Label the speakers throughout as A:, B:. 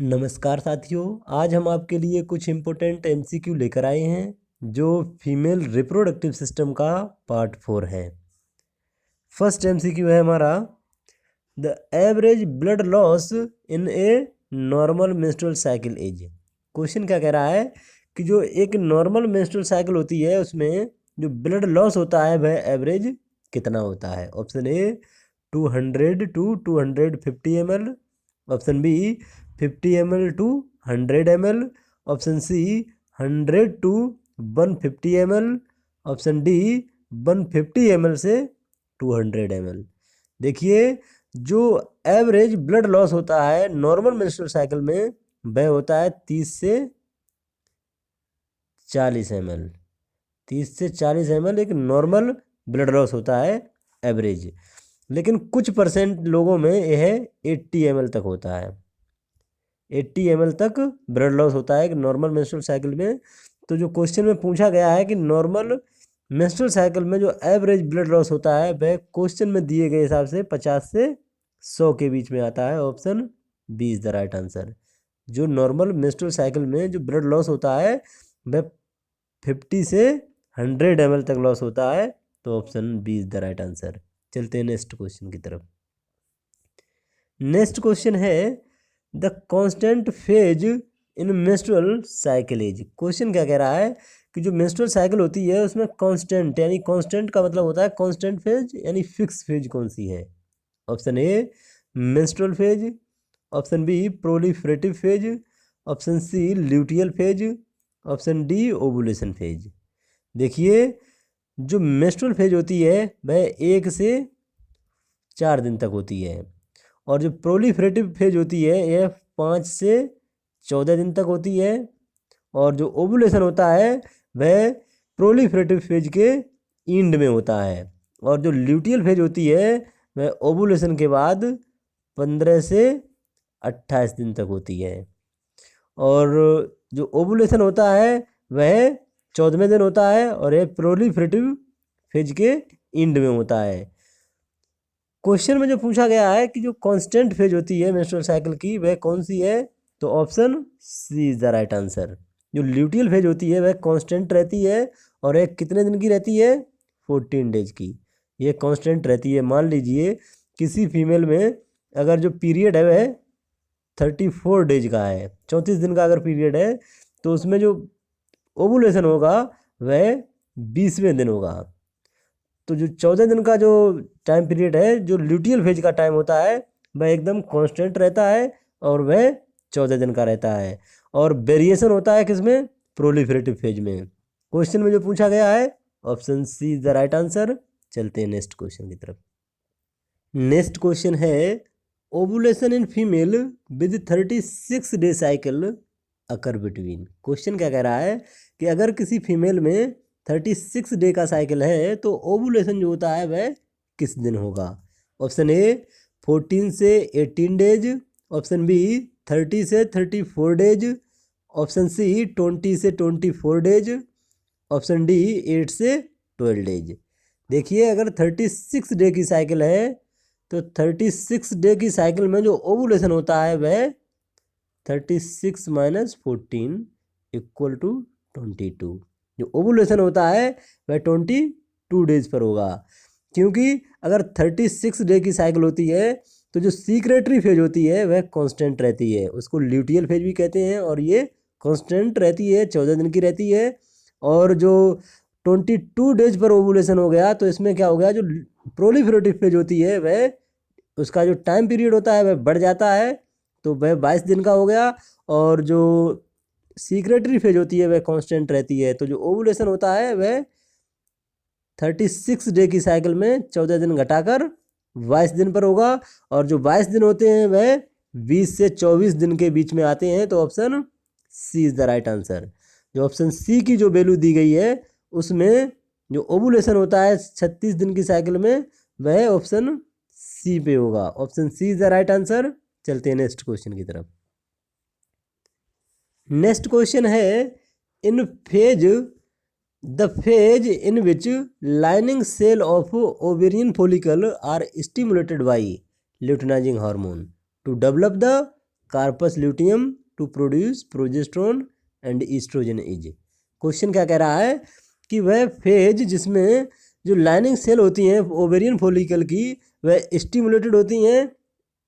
A: नमस्कार साथियों, आज हम आपके लिए कुछ इम्पोर्टेंट एमसीक्यू लेकर आए हैं जो फीमेल रिप्रोडक्टिव सिस्टम का पार्ट 4 है। फर्स्ट एमसीक्यू है हमारा, the average blood loss in a normal menstrual cycle is. Question क्या कह रहा है कि जो एक नॉर्मल मेंस्ट्रुअल साइकिल होती है उसमें जो ब्लड लॉस होता है वह एवरेज कितना होता है। Option A 200 to 250 ml, option B 50 ml to 100 ml, option C 100 to 150 ml, option D 150 ml से 200 ml। देखिए, जो एवरेज ब्लड लॉस होता है नॉर्मल मेंस्ट्रुअल साइकिल में वह होता है 30 से 40 ml। 30 से 40 ml एक नॉर्मल ब्लड लॉस होता है एवरेज, लेकिन कुछ परसेंट लोगों में यह 80 ml तक होता है। 80 ml तक ब्लड लॉस होता है एक नॉर्मल मेंस्ट्रुअल साइकिल में। तो जो क्वेश्चन में पूछा गया है कि नॉर्मल मेंस्ट्रुअल साइकिल में जो एवरेज ब्लड लॉस होता है वह क्वेश्चन में दिए गए हिसाब से 50 से 100 के बीच में आता है। Option B is the right answer. जो नॉर्मल मेंस्ट्रुअल साइकिल में जो ब्लड लॉस होता है वह 50 से 100 ml तक लॉस होता है। तो option B is the right answer. चलते हैं नेक्स्ट क्वेश्चन की तरफ। नेक्स्ट क्वेश्चन है, the constant phase in menstrual cycle is. Question क्या कह रहा है कि जो मेंस्ट्रुअल साइकिल होती है उसमें कांस्टेंट, यानी कांस्टेंट का मतलब होता है कांस्टेंट फेज यानी फिक्स फेज कौन सी है। Option A menstrual phase, option B proliferative phase, option C luteal phase, option D ovulation phase. देखिए, जो मेंस्ट्रुअल फेज होती है वह 1 से 4 दिन तक होती है, और जो प्रोलिफरेटिव फेज होती है यह 5 से 14 दिन तक होती है, और जो ओवुलेशन होता है वह प्रोलिफरेटिव फेज के एंड में होता है, और जो ल्यूटियल फेज होती है वह ओवुलेशन के बाद 15 से 28 दिन तक होती है, और जो ओवुलेशन होता है वह 14वें दिन होता है, और यह प्रोलिफरेटिव फेज के एंड में होता है। क्वेश्चन में जो पूछा गया है कि जो कांस्टेंट फेज होती है मेंस्ट्रुअल साइकिल की वह कौन सी है, तो option C is the right answer. जो ल्यूटियल फेज होती है वह कांस्टेंट रहती है, और एक कितने दिन की रहती है, 14 डेज की। ये कांस्टेंट रहती है। मान लीजिए किसी फीमेल में अगर जो पीरियड है वह 34 डेज का है, 34 दिन का अगर पीरियड है, तो उसमें जो ओवुलेशन होगा वह 20वें दिन होगा। तो जो 14 दिन का जो टाइम पीरियड है, जो ल्यूटियल फेज का टाइम होता है वह एकदम कांस्टेंट रहता है, और वह 14 दिन का रहता है, और वेरिएशन होता है किसमें, प्रोलिफरेटिव फेज में। क्वेश्चन में जो पूछा गया है option C is the right answer. चलते हैं नेक्स्ट क्वेश्चन की तरफ। नेक्स्ट क्वेश्चन है, ovulation in female with 36 day cycle occur between. Question क्या कह रहा है कि अगर किसी फीमेल में 36 डे का साइकिल है तो ओवुलेशन जो होता है वह किस दिन होगा। ऑप्शन ए 14 से 18 डेज, ऑप्शन बी 30 से 34 डेज, ऑप्शन सी 20 से 24 डेज, ऑप्शन डी 8 से 12 डेज। देखिए, अगर 36 डे की साइकिल है तो 36 डे की साइकिल में जो ओवुलेशन होता है वह 36 माइनस 14 इक्वल टू 22। जो ओवुलेशन होता है वह 22 डेज पर होगा, क्योंकि अगर 36 डे की साइकिल होती है तो जो सीक्रेटरी फेज होती है वह कांस्टेंट रहती है, उसको ल्यूटियल फेज भी कहते हैं, और ये कांस्टेंट रहती है, 14 दिन की रहती है। और जो 22 डेज पर ओवुलेशन हो गया तो इसमें क्या हो गया, जो प्रोलिफरेटिव फेज होती है वह उसका जो टाइम पीरियड होता है वह बढ़ जाता है, तो वह 22 दिन का हो गया, और जो सीक्रेटरी फेज होती है वह कांस्टेंट रहती है। तो जो ओवुलेशन होता है वह 36 डे की साइकिल में 14 दिन घटाकर 22 दिन पर होगा, और जो 22 दिन होते हैं वह 20 से 24 दिन के बीच में आते हैं। तो option C is the right answer. जो ऑप्शन सी की जो वैल्यू दी गई है उसमें जो ओवुलेशन होता है 36 दिन की साइकिल में वह ऑप्शन सी पे होगा। Option C is the right answer. चलते हैं नेक्स्ट क्वेश्चन की तरफ। नेक्स्ट क्वेश्चन है, in phase the phase in which lining cell of ovarian follicle are stimulated by luteinising hormone to develop the corpus luteum to produce progesterone and oestrogen is. Question क्या कह रहा है कि वह phase जिसमें जो lining cell होती हैं ओवेरियन फॉलिकल की वह स्टिमुलेटेड होती हैं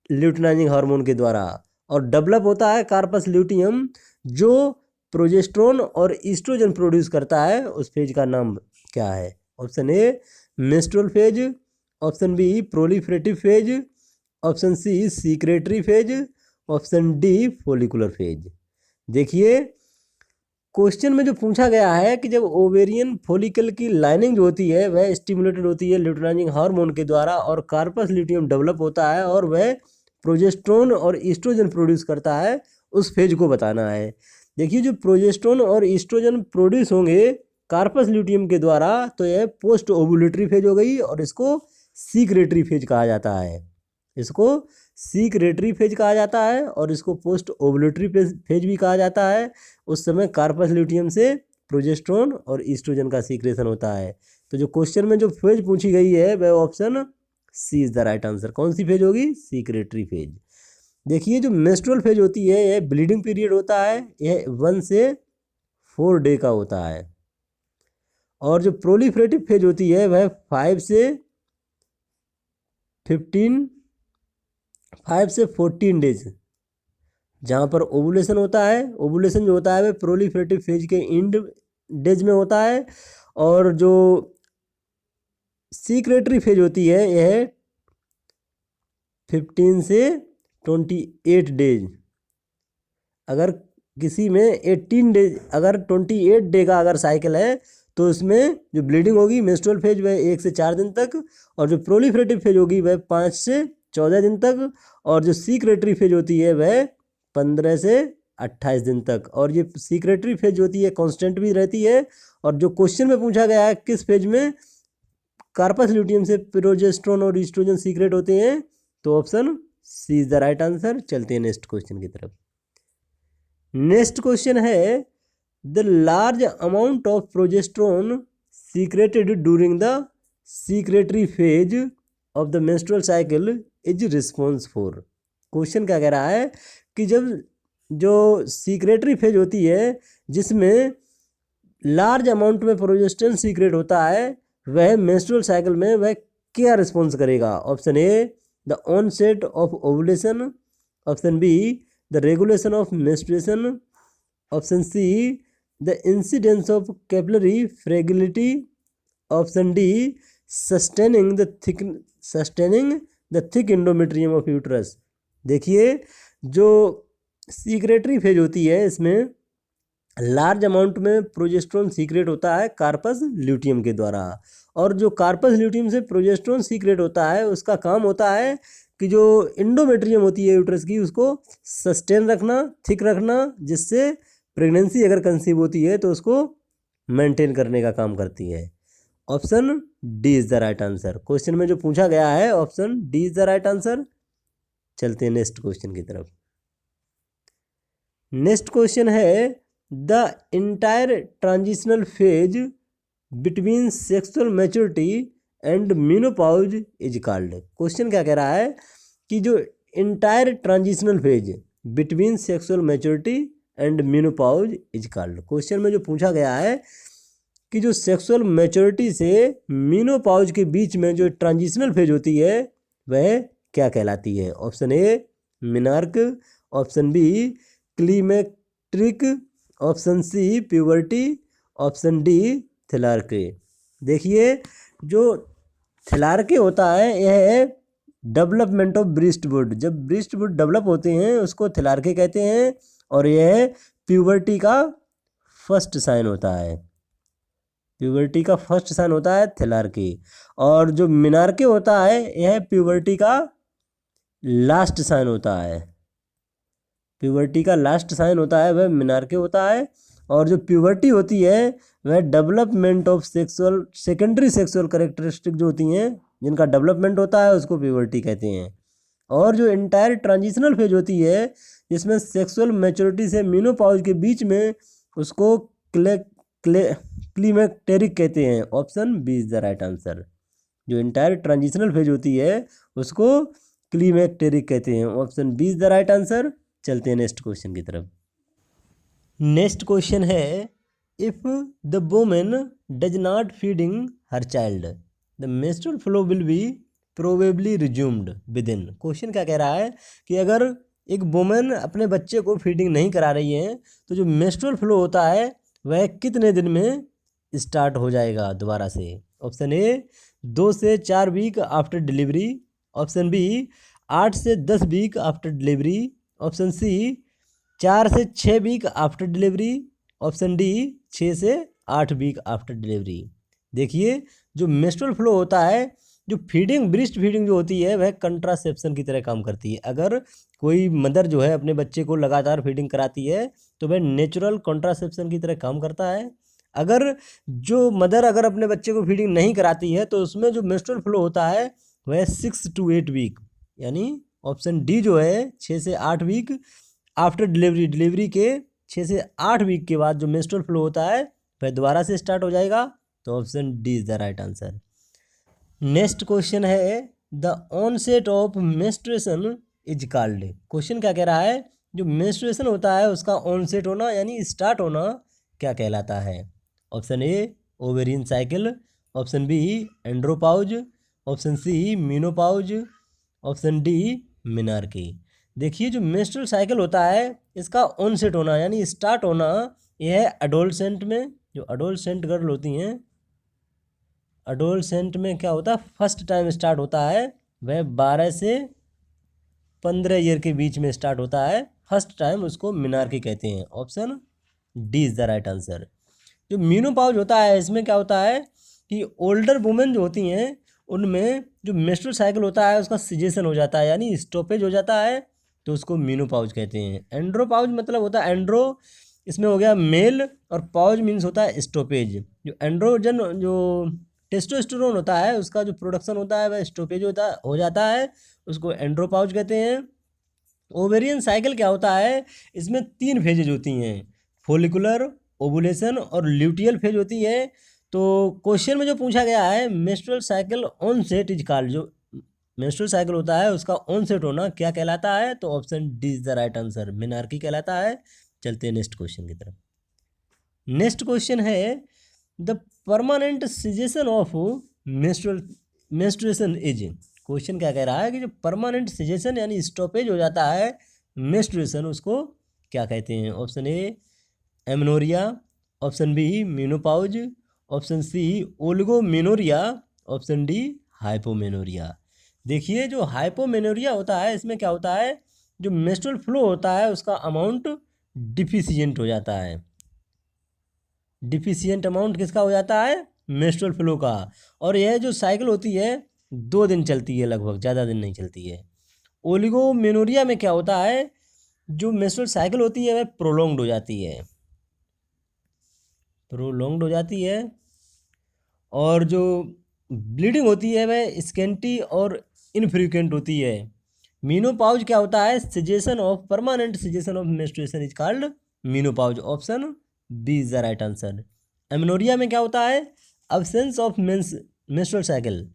A: ल्यूटिनाइजिंग हार्मोन के द्वारा और डेवलप होता है कार्पस ल्यूटियम जो प्रोजेस्टेरोन और ईस्ट्रोजन प्रोड्यूस करता है, उस फेज का नाम क्या है? Option A menstrual phase, option B proliferative phase, option C secretory phase, option D follicular phase. देखिए क्वेश्चन में जो पूछा गया है कि जब ओवेरियन फॉलिकल की लाइनिंग जो होती है वह स्टिमुलेटेड होती है ल्यूटिनाइजिंग हार्मोन के द्वारा और कार्पस ल्यूटियम डेवलप होता है और वह प्रोजेस्टेरोन और ईस्ट्रोजन प्रोड्यूस करता है, उस फेज को बताना है। देखिए जो प्रोजेस्टेरोन और ईस्ट्रोजन प्रोड्यूस होंगे कार्पस ल्यूटियम के द्वारा तो यह पोस्ट ओवुलेटरी फेज हो गई और इसको सीक्रेटरी फेज कहा जाता है, इसको सीक्रेटरी फेज कहा जाता है और इसको पोस्ट ओवुलेटरी फेज भी कहा जाता है। उस समय कार्पस ल्यूटियम से प्रोजेस्टेरोन और ईस्ट्रोजन का सीक्रेशन होता है। तो जो क्वेश्चन में जो फेज पूछी गई है वह option C is the right answer. कौन सी फेज होगी? Secretory phase. देखिए जो मेंस्ट्रुअल फेज होती है यह ब्लीडिंग पीरियड होता है, यह 1 से 4 डे का होता है और जो प्रोलिफरेटिव फेज होती है वह 5 से 14 डेज, जहाँ पर ओवुलेशन होता है, ओवुलेशन जो होता है वह प्रोलिफरेटिव फेज के इंड डेज में होता है और जो सीक्रेटरी फेज होती है यह 15 से 28 डेज। अगर किसी में 18 डेज, अगर 28 डे का अगर साइकिल है तो उसमें जो ब्लीडिंग होगी मेंस्ट्रुअल फेज वह 1 से 4 दिन तक और जो प्रोलिफरेटिव फेज होगी वह 5 से 14 दिन तक और जो सीक्रेटरी फेज होती है वह 15 से 28 दिन तक। और ये सीक्रेटरी फेज होती है कांस्टेंट भी रहती है और जो क्वेश्चन में पूछा गया है किस फेज में कार्पस ल्यूटियम से प्रोजेस्टेरोन और ईस्ट्रोजन सीक्रेट होते हैं, तो option C is the right answer. चलते हैं नेक्स्ट क्वेश्चन की तरफ। नेक्स्ट क्वेश्चन है the large amount of progesterone secreted during the secretory phase of the menstrual cycle is response for. Question क्या कह रहा है कि जब जो सीक्रेटरी फेज होती है जिसमें लार्ज अमाउंट में प्रोजेस्टेरोन सीक्रेट होता है वह मेंस्ट्रुअल साइकिल में वह क्या रिस्पॉन्स करेगा? Option A the onset of ovulation, option B the regulation of menstruation, option C the incidence of capillary fragility, option D sustaining the thick endometrium of uterus. देखिए जो secretory phase होती है इसमें large amount में progesterone secrete होता है corpus luteum के द्वारा और जो कार्पस ल्यूटियम से प्रोजेस्टेरोन सीक्रेट होता है उसका काम होता है कि जो एंडोमेट्रियम होती है यूट्रस की उसको सस्टेन रखना, थिक रखना, जिससे प्रेगनेंसी अगर कंसीव होती है तो उसको मेंटेन करने का काम करती है। Option D is the right answer. Question में जो पूछा गया है option D is the right answer. चलते हैं नेक्स्ट क्वेश्चन की तरफ। नेक्स्ट क्वेश्चन है the entire transitional phase between sexual maturity and menopause is called. Question क्या कह रहा है कि जो entire transitional phase between sexual maturity and menopause is called. Question में जो पूछा गया है कि जो सेक्सुअल मैच्योरिटी से मेनोपॉज के बीच में जो ट्रांजिशनल फेज होती है वह क्या कहलाती है? Option A menarche, option B climacteric, option C puberty, option D thelarche. देखिए जो थैलार्के होता है यह है डेवलपमेंट ऑफ ब्रेस्ट वुड। जब ब्रेस्ट वुड डेवलप होते हैं उसको थैलार्के कहते हैं और यह प्यूबर्टी का फर्स्ट साइन होता है, प्यूबर्टी का फर्स्ट साइन होता है थैलार्के। और जो मिनार्के होता है यह प्यूबर्टी का लास्ट साइन होता है, प्यूबर्टी का लास्ट साइन होता है वह मिनार्के होता है। और जो प्यूबर्टी होती है वह development of sexual secondary sexual characteristic जो होती हैं जिनका डेवलपमेंट होता है उसको प्यूबर्टी कहते हैं। और जो इंटायर ट्रांजिशनल फेज होती है जिसमें सेक्सुअल मैच्योरिटी से मेनोपॉज के बीच में उसको क्लीमेक्टेरिक कहते हैं। Option B is the right answer. जो इंटायर ट्रांजिशनल फेज होती है उसको क्लीमेक्टेरिक कहते हैं। Option B is the right answer. चलते हैं नेक्स्ट क्वेश्चन की तरफ। नेक्स्ट क्वेश्चन है, if the women does not feeding her child the menstrual flow will be probably resumed within. Question क्या कह रहा है कि अगर एक वुमेन अपने बच्चे को फीडिंग नहीं करा रही है तो जो मेंस्ट्रुअल फ्लो होता है वह कितने दिन में स्टार्ट हो जाएगा दोबारा से। ऑप्शन ए 2 से 4 week after delivery, option B 8 से 10 week after delivery, option C 4 से 6 week after delivery, option D 6 से 8 वीक आफ्टर डिलीवरी। देखिए जो मेंस्ट्रुअल फ्लो होता है, जो फीडिंग ब्रेस्ट फीडिंग जो होती है वह कंट्रासेप्शन की तरह काम करती है। अगर कोई मदर जो है अपने बच्चे को लगातार फीडिंग कराती है तो वह नेचुरल कंट्रासेप्शन की तरह काम करता है। अगर जो मदर अगर अपने बच्चे को फीडिंग नहीं कराती है तो उसमें जो मेंस्ट्रुअल फ्लो होता है वह 6 to 8 वीक, यानी ऑप्शन डी जो है 6 से 8 वीक आफ्टर डिलीवरी, डिलीवरी के 6 से 8 वीक के बाद जो मेंस्ट्रुअल फ्लो होता है वह दोबारा से स्टार्ट हो जाएगा। तो option D is the right answer. Next question है, the onset of menstruation is called. Question क्या कह रहा है, जो मेंस्ट्रुएशन होता है उसका ऑनसेट होना यानी स्टार्ट होना क्या कहलाता है। Option A ovarian cycle, option B andropause, option C menopause, option D menarche. देखिए जो मेंस्ट्रुअल साइकिल होता है इसका ऑनसेट होना यानी स्टार्ट होना यह है एडोलसेंट में। जो एडोलसेंट गर्ल होती हैं, एडोलसेंट में क्या होता है फर्स्ट टाइम स्टार्ट होता है वह 12 से 15 ईयर के बीच में स्टार्ट होता है फर्स्ट टाइम, उसको मिनार्की कहते हैं। Option D is the right answer. जो मीनोपाउज होता है इसमें क्या होता है कि ओल्डर वुमेन जो होती हैं उनमें जो मेंस्ट्रुअल साइकिल होता है उसका सिजेशन हो जाता है यानी स्टॉपेज हो जाता है, तो उसको मीनोपाउज कहते हैं। एंड्रोपाउज मतलब होता है एंड्रो, इसमें हो गया मेल, और पाउज मीन्स होता है स्टॉपेज। जो एंड्रोजन जो टेस्टोस्टेरोन होता है उसका जो प्रोडक्शन होता है वह स्टॉपेज हो जाता है, उसको एंड्रोपाउज कहते हैं। ओवेरियन साइकिल क्या होता है, इसमें 3 फेजेज होती हैं, फोलिकुलर, ओवुलेशन और ल्यूटियल फेज होती है। तो क्वेश्चन में जो पूछा गया है menstrual cycle onset is called, जो मेंस्ट्रुअल साइकिल होता है उसका ऑनसेट होना क्या कहलाता है, तो option D is the right answer, menarche कहलाता है। चलते हैं नेक्स्ट क्वेश्चन की तरफ। नेक्स्ट क्वेश्चन है, the permanent cessation of menstruation is. Question क्या कह रहा है कि जो परमानेंट सिजेशन यानी स्टॉपेज हो जाता है मेंस्ट्रुएशन उसको क्या कहते हैं। Option A amenorrhoea, option B menopause, option C oligomenorrhoea, option D hypomenorrhoea. देखिए जो हाइपोमेनोरिया होता है इसमें क्या होता है, जो मेंस्ट्रुअल फ्लो होता है उसका अमाउंट डिफिशिएंट हो जाता है। डिफिशिएंट अमाउंट किसका हो जाता है, मेंस्ट्रुअल फ्लो का। और यह जो साइकिल होती है 2 दिन चलती है, लगभग ज़्यादा दिन नहीं चलती है। ओलिगोमेनोरिया में क्या होता है, जो मेंस्ट्रुअल साइकिल होती है वह प्रोलॉन्ग्ड हो जाती है, प्रोलॉन्ग्ड हो जाती है, और जो ब्लीडिंग होती है वह स्केंटी और इनफ्रीक्वेंट होती है। मीनोपाउज क्या होता है, cessation of permanent cessation of menstruation is called menopause. Option B is the right answer. Amenorrhoea में क्या होता है, अब्सेंस ऑफ मेंस्ट्रुअल साइकिल।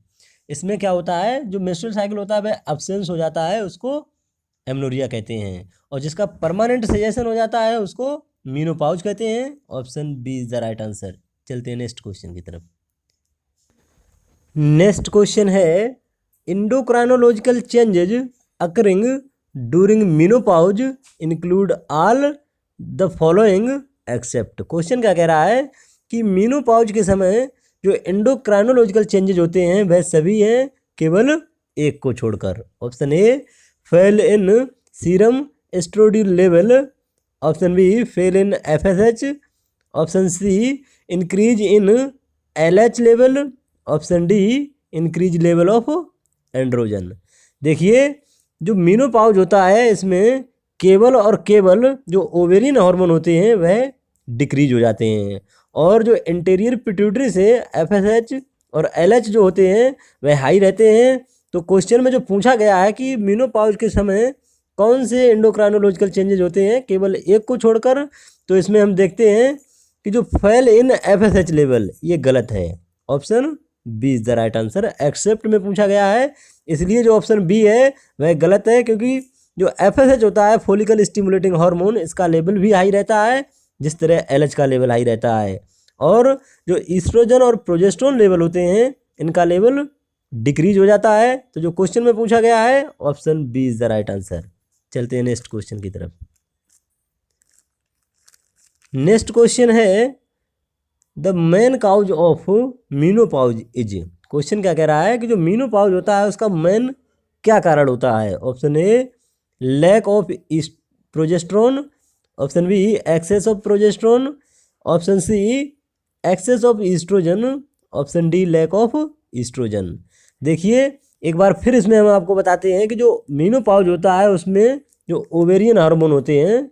A: इसमें क्या होता है, जो मेंस्ट्रुअल साइकिल होता है वह अब्सेंस हो जाता है, उसको एमनोरिया कहते हैं। और जिसका परमानेंट सिजेशन हो जाता है उसको मीनोपाउज कहते हैं। Option B is the right answer. चलते हैं नेक्स्ट क्वेश्चन की तरफ। नेक्स्ट क्वेश्चन है, endocrinological changes occurring during menopause include all the following except. Question क्या कह रहा है कि मीनोपाउज के समय जो एंडोक्राइनोलॉजिकल चेंजेज होते हैं वह सभी हैं केवल एक को छोड़कर। Option A fall in serum oestradiol level, option B fall in FSH, option C increase in LH level, option D increase level of androgen. देखिए जो मीनोपाउज होता है इसमें केवल और केवल जो ओवेरियन हार्मोन होते हैं वह डिक्रीज हो जाते हैं, और जो इंटीरियर पिट्यूटरी से एफएसएच और एलएच जो होते हैं वह हाई रहते हैं। तो क्वेश्चन में जो पूछा गया है कि मीनोपाउज के समय कौन से एंडोक्राइनोलॉजिकल चेंजेज होते हैं केवल एक को छोड़कर, तो इसमें हम देखते हैं कि जो फेल इन एफएसएच लेवल ये गलत है। Option B is the right answer. Except में पूछा गया है इसलिए जो ऑप्शन बी है वह गलत है, क्योंकि जो FSH होता है फोलिकल स्टिमुलेटिंग हार्मोन, इसका लेवल भी हाई रहता है जिस तरह LH का लेवल हाई रहता है। और जो ईस्ट्रोजन और प्रोजेस्टेरोन लेवल होते हैं इनका लेवल डिक्रीज हो जाता है। तो जो क्वेश्चन में पूछा गया है option B is the right answer. चलते हैं नेक्स्ट क्वेश्चन की तरफ। नेक्स्ट क्वेश्चन है the main cause of menopause is. Question क्या कह रहा है कि जो मीनोपॉज होता है उसका मेन क्या कारण होता है। Option A lack of progesterone, option B excess of progesterone, option C excess of estrogen, option D lack of estrogen. देखिए एक बार फिर इसमें हम आपको बताते हैं कि जो मीनोपॉज होता है उसमें जो ओवेरियन हार्मोन होते हैं,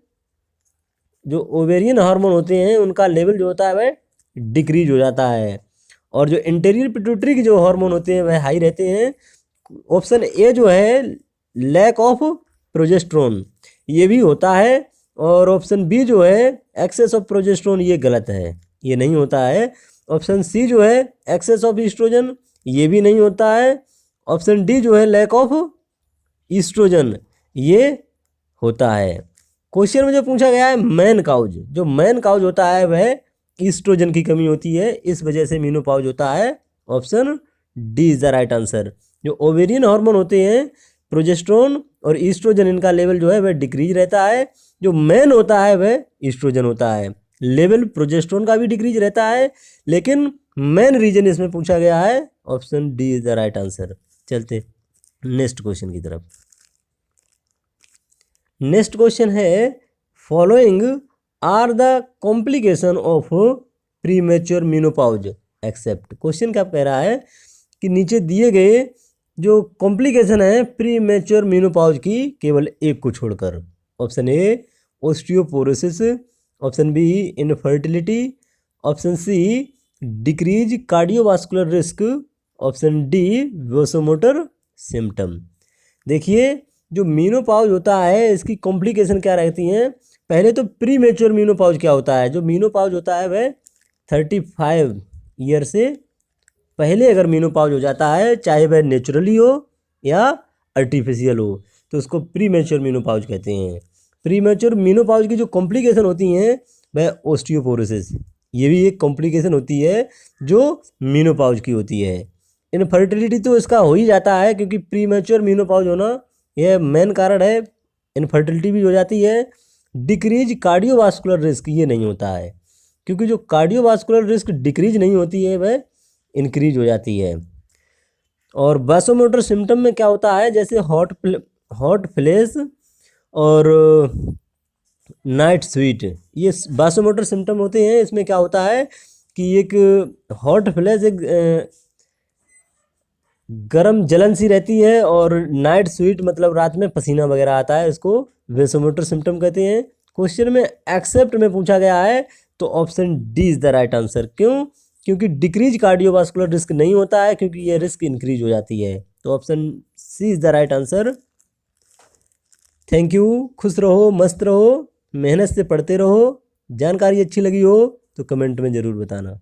A: जो ओवेरियन हार्मोन होते हैं उनका लेवल जो होता है वह डिक्रीज हो जाता है। और जो इंटीरियर पिट्यूटरी के जो हार्मोन होते हैं वह हाई रहते हैं। ऑप्शन ए जो है लैक ऑफ प्रोजेस्टेरोन ये भी होता है, और ऑप्शन बी जो है एक्सेस ऑफ प्रोजेस्टेरोन ये गलत है, ये नहीं होता है। ऑप्शन सी जो है एक्सेस ऑफ ईस्ट्रोजन ये भी नहीं होता है। ऑप्शन डी जो है लैक ऑफ ईस्ट्रोजन ये होता है। क्वेश्चन में जो पूछा गया है मैन काउज, जो मैन काउज होता है वह ईस्ट्रोजन की कमी होती है, इस वजह से मीनोपॉज होता है। Option D is the right answer. जो ओवेरियन हार्मोन होते हैं प्रोजेस्टेरोन और ईस्ट्रोजन इनका लेवल जो है वह डिक्रीज रहता है। जो मैन होता है वह ईस्ट्रोजन होता है। लेवल प्रोजेस्टेरोन का भी डिक्रीज रहता है, लेकिन मेन रीजन इसमें पूछा गया है। Option D is the right answer. चलते नेक्स्ट क्वेश्चन की तरफ। नेक्स्ट क्वेश्चन है following are the complication of premature menopause except. Question क्या कह रहा है कि नीचे दिए गए जो कॉम्प्लिकेशन है प्रीमेच्योर मीनोपॉज की केवल एक को छोड़कर। Option A osteoporosis, option B infertility, option C decrease cardiovascular risk, option D vasomotor symptom. देखिए जो मीनोपॉज होता है इसकी कॉम्प्लिकेशन क्या रहती हैं। पहले तो प्री मेच्योर मीनोपॉज क्या होता है। जो मीनोपॉज होता है वह 35 ईयर से पहले अगर मीनोपॉज हो जाता है, चाहे वह नेचुरली हो या आर्टिफिशियल हो, तो उसको प्री मेच्योर मीनोपॉज कहते हैं। प्री मेच्योर मीनोपॉज की जो कॉम्प्लिकेशन होती हैं वह ओस्टियोपोरोसिस ये भी एक कॉम्प्लिकेशन होती है जो मीनोपॉज की होती है। इनफर्टिलिटी तो इसका हो ही जाता है क्योंकि प्री मेच्योर मीनोपॉज होना यह मेन कारण है, इनफर्टिलिटी भी हो जाती है। डिक्रीज कार्डियोवास्कुलर रिस्क ये नहीं होता है, क्योंकि जो कार्डियोवास्कुलर रिस्क डिक्रीज नहीं होती है वह इंक्रीज हो जाती है। और वासोमोटर सिम्टम में क्या होता है, जैसे हॉट फ्लैश और नाइट स्वीट, ये वासोमोटर सिम्टम होते हैं। इसमें क्या होता है कि एक हॉट फ्लैश एक गरम जलन सी रहती है, और नाइट स्वीट मतलब रात में पसीना वगैरह आता है, इसको वेसोमोटर सिम्टम कहते हैं। क्वेश्चन में एक्सेप्ट में पूछा गया है तो option D is the right answer. क्यों? क्योंकि डिक्रीज कार्डियोवास्कुलर रिस्क नहीं होता है, क्योंकि ये रिस्क इंक्रीज हो जाती है। तो option C is the right answer. Thank you. खुश रहो, मस्त रहो, मेहनत से पढ़ते रहो। जानकारी अच्छी लगी हो तो कमेंट में ज़रूर बताना।